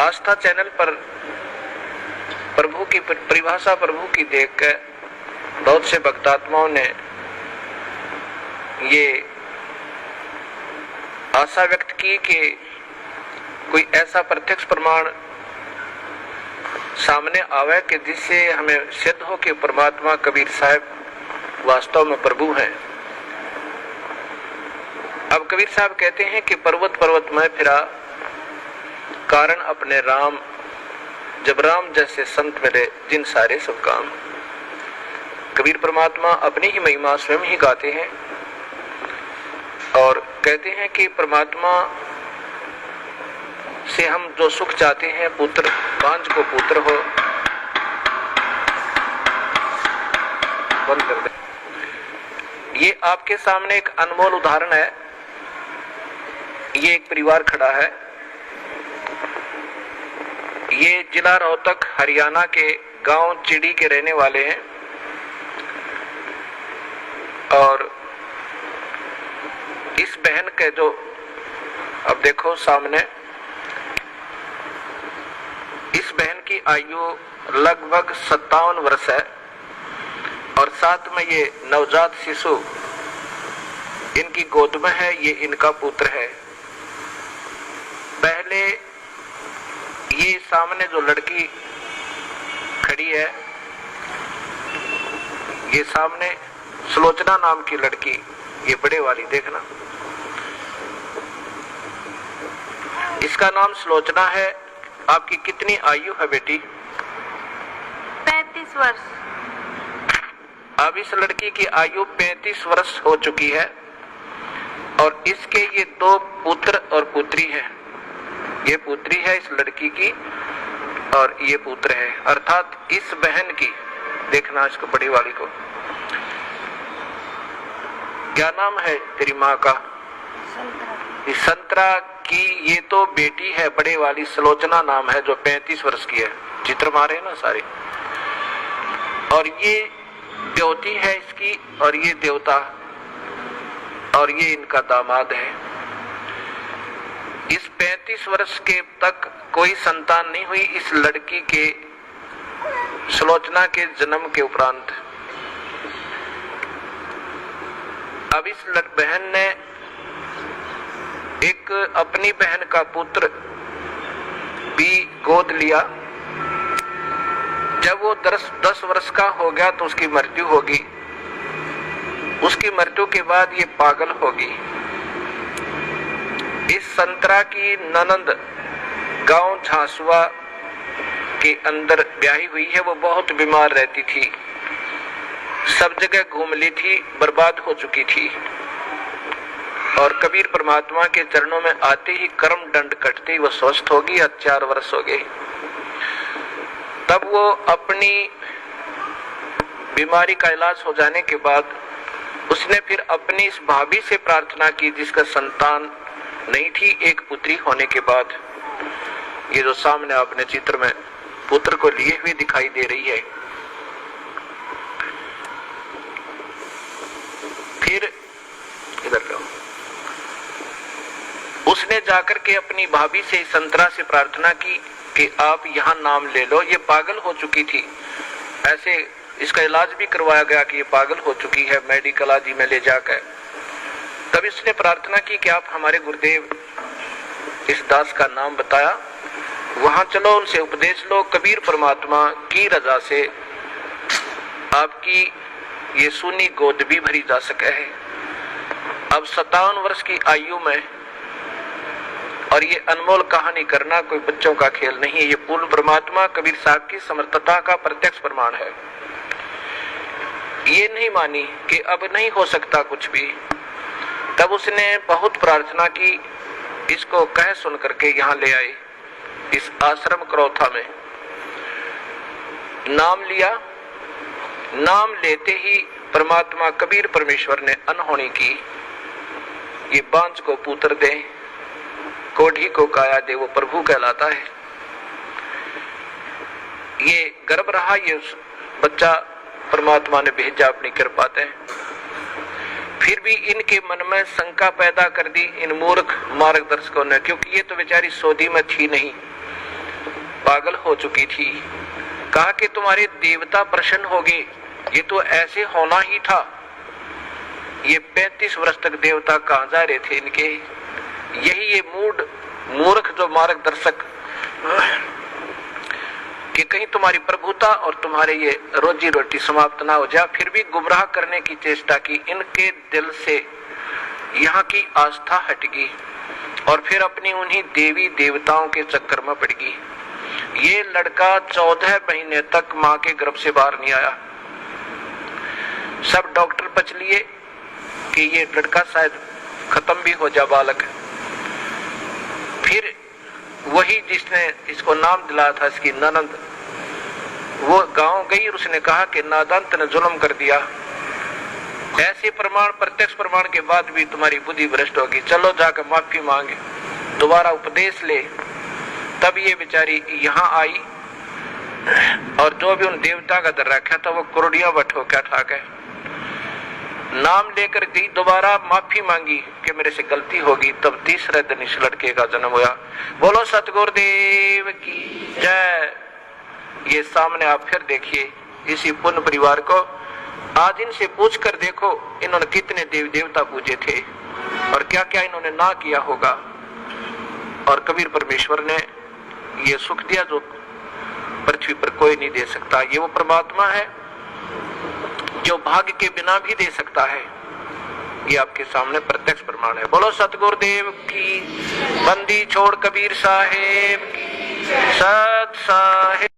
आस्था channel पर प्रभु की परिभाषा प्रभु की देखकर बहुत से भक्तात्माओं ने ये आशा व्यक्त की कि कोई ऐसा प्रत्यक्ष प्रमाण सामने आवे कि जिससे हमें सिद्ध हो कि परमात्मा कबीर साहब वास्तव में प्रभु हैं। अब कबीर साहब कहते हैं कि पर्वत पर्वत में फिरा कारण अपने राम, जब राम जैसे संत मिले जिन सारे सब काम। कबीर परमात्मा अपनी ही महिमा स्वयं ही गाते हैं और कहते हैं कि परमात्मा से हम जो सुख चाहते हैं, पुत्र बांझ को पुत्र हो, बंद कर दे। ये आपके सामने एक अनमोल उदाहरण है। ये एक परिवार खड़ा है। ये जिला रोहतक हरियाणा के गांव चिड़ी के रहने वाले हैं और इस बहन के जो अब देखो सामने, इस बहन की आयु लगभग 57 वर्ष है और साथ में ये नवजात शिशु इनकी गोद में है। ये इनका पुत्र है। पहले ये सामने जो लड़की खड़ी है, ये सामने सुलोचना नाम की लड़की, ये बड़े वाली देखना, इसका नाम सुलोचना है। आपकी कितनी आयु है बेटी? 35 वर्ष। अब इस लड़की की आयु 35 वर्ष हो चुकी है और इसके ये 2 पुत्र और पुत्री हैं। ये पुत्री है इस लड़की की और ये पुत्र है, अर्थात इस बहन की, देखना इसको बड़ी वाली को, क्या नाम है तेरी माँ का? संतरा। संतरा की ये तो बेटी है, बड़े वाली सुलोचना नाम है, जो 35 वर्ष की है। चित्र मारे ना सारे। और ये देवती है इसकी और ये देवता और ये इनका दामाद है। इस 35 वर्ष के तक कोई संतान नहीं हुई इस लड़की के, सुलोचना के जन्म के उपरांत। अब इस बहन ने एक अपनी बहन का पुत्र भी गोद लिया। जब वो 10 वर्ष का हो गया तो उसकी मृत्यु होगी। उसकी मृत्यु के बाद ये पागल होगी। इस संतरा की ननंद गांव झांसुआ के अंदर ब्याही हुई है। वो बहुत बीमार रहती थी, सब जगह घूम ली थी, बर्बाद हो चुकी थी और कबीर परमात्मा के चरणों में आते ही कर्म दंड कटते ही वो स्वस्थ होगी। 4 वर्ष हो गए। तब वो अपनी बीमारी का इलाज हो जाने के बाद उसने फिर अपनी इस भाभी से प्रार्थना की जिसका संतान नहीं थी। एक पुत्री होने के बाद, ये जो सामने आपने चित्र में पुत्र को लिए हुए दिखाई दे रही है, फिर इधर लो, उसने जाकर के अपनी भाभी से, संतरा से प्रार्थना की कि आप यहाँ नाम ले लो। ये पागल हो चुकी थी, ऐसे इसका इलाज भी करवाया गया कि ये पागल हो चुकी है, मेडिकल आदि में ले जाकर। तब इसने प्रार्थना की कि आप हमारे गुरुदेव इस दास का नाम बताया, वहां चलो, उनसे उपदेश लो। कबीर परमात्मा की रजा से आपकी ये सूनी गोद भी भरी जा सके है। अब 57 वर्ष की आयु में, और ये अनमोल कहानी करना कोई बच्चों का खेल नहीं है। ये पूर्ण परमात्मा कबीर साहब की समर्थता का प्रत्यक्ष प्रमाण है। ये नहीं मानी कि अब नहीं हो सकता कुछ भी। तब उसने बहुत प्रार्थना की, इसको कह सुन करके यहाँ ले आए इस आश्रम करौथा में। नाम लिया। नाम लेते ही परमात्मा कबीर परमेश्वर ने अनहोनी की। ये बांझ को पुत्र दे, कोढ़ी को काया दे, वो प्रभु कहलाता है। ये गर्भ रहा, ये बच्चा परमात्मा ने भेजा अपनी कृपा से। फिर भी इनके मन में शंका पैदा कर दी इन मूर्ख मार्गदर्शकों ने, क्योंकि ये तो बेचारी सौदी में थी नहीं। पागल हो चुकी थी। कहा कि तुम्हारे देवता प्रसन्न हो गए, ये तो ऐसे होना ही था। ये 35 वर्ष तक देवता कहां जा रहे थे इनके। यही ये मूर्ख जो मार्गदर्शक कि कहीं तुम्हारी प्रभुता और तुम्हारे ये रोजी रोटी समाप्त ना हो जाए, फिर भी गुमराह करने की चेष्टा की। इनके दिल से यहाँ की आस्था हट गई और फिर अपनी उन्हीं देवी देवताओं के चक्कर में पड़ गई। ये लड़का 14 महीने तक मां के गर्भ से बाहर नहीं आया। सब डॉक्टर बच लिए कि ये लड़का शायद खत्म भी हो जा बालक। फिर वही जिसने इसको नाम दिलाया था, इसकी ननद, वो गांव गई और उसने कहा कि नादान ने जुल्म कर दिया। ऐसे प्रमाण, प्रत्यक्ष प्रमाण के बाद भी तुम्हारी बुद्धि भ्रष्ट होगी, चलो जाकर माफी मांगे, दोबारा उपदेश ले। तब ये बेचारी यहाँ आई और जो भी उन देवता का दर रखा था वो करोड़ियां बठो क्या ठा गए। नाम लेकर गई, दोबारा माफी मांगी कि मेरे से गलती होगी। तब तीसरे दिन इस लड़के का जन्म हुआ। बोलो सतगुरुदेव की जय। ये सामने आप फिर देखिए इसी पुण्य परिवार को। आज इनसे पूछ कर देखो इन्होंने कितने देवी देवता पूजे थे और क्या क्या इन्होंने ना किया होगा। और कबीर परमेश्वर ने ये सुख दिया जो पृथ्वी पर कोई नहीं दे सकता। ये वो परमात्मा है जो भाग्य के बिना भी दे सकता है। ये आपके सामने प्रत्यक्ष प्रमाण है। बोलो सतगुरुदेव की। बंदी छोड़ कबीर साहेब की। सत साहेब।